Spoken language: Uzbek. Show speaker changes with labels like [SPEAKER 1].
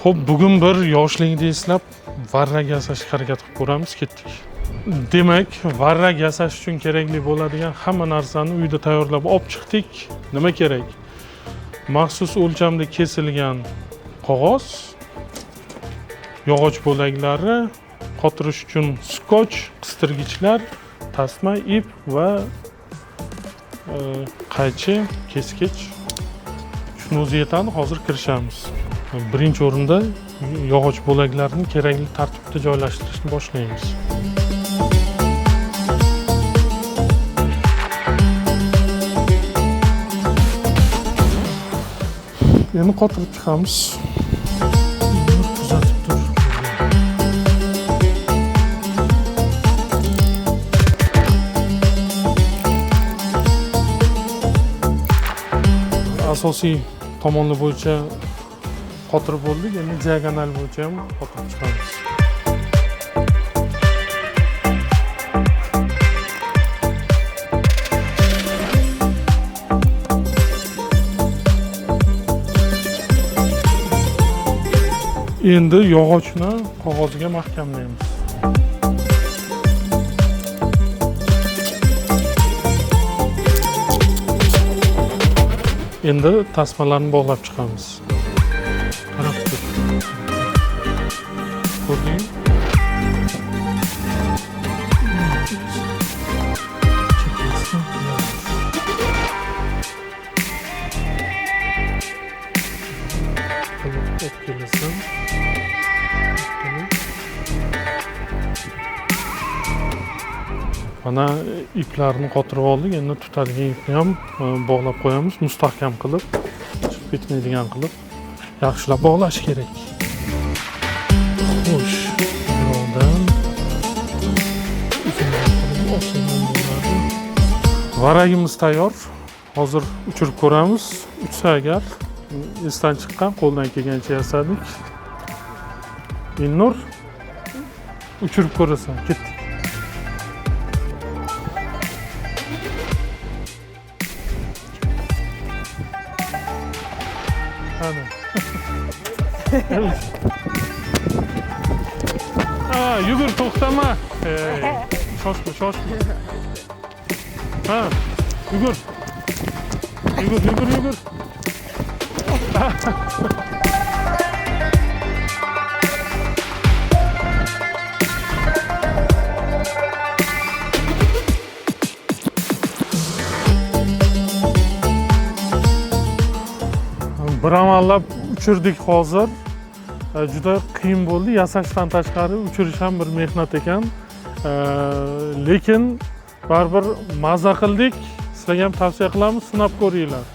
[SPEAKER 1] Xo'p, bugun bir yoshligingni eslab varrak yasashga harakat qilib ko'ramiz, ketdik. Demak, varrak yasash uchun kerakli bo'ladigan hamma narsani uyda tayyorlab olib chiqdik. Nima kerak? Maxsus o'lchamda kesilgan qog'oz, yog'och bo'laklari, qotirish uchun skoch, qistirgichlar, tasma, ip va qaychi, keskich. Shuni o'zi yetadi. Hozir kirishamiz. Birinchi o'rinda yog'och bo'laklarni kerakli tartibda joylashtirishni boshlaymiz. Endi qotirib chiqamiz. Kuzatib tur. Asosiy tomonlar bo'yicha qotirib bo'ldik. Endi diagonal bo'yicha ham qotirib chiqamiz. Endi yog'ochni qog'ozga mahkamlaymiz. Endi tasmalarni bog'lab chiqamiz. Qarab tur. Ko'rdingmi? Olib kelasam. Mana iplarni qotirib oldik. Endi tutadigan ipni ham bog'lab qo'yamiz, mustahkam qilib, chiqib ketmaydigan qilib yaxshilab bog'lash kerak. Xo'sh, buyoqdan varagimiz tayyor. Hozir uchirib ko'ramiz. Uchsa agar esdan chiqqan, qo'ldan kelgancha yasadik. Innur uchirib ko'rasan. Ketdik. Hadi. Yugur, to'xtama. Shoshma. Ha, yugur. Yugur. Bir amallab uchirdik hozir. Juda qiyin bo'ldi. Yasashdan tashqari uchirish ham bir mehnat ekan. Lekin baribir mazza qildik. Sizlarga ham tavsiya qilamiz, sinab ko'ringlar.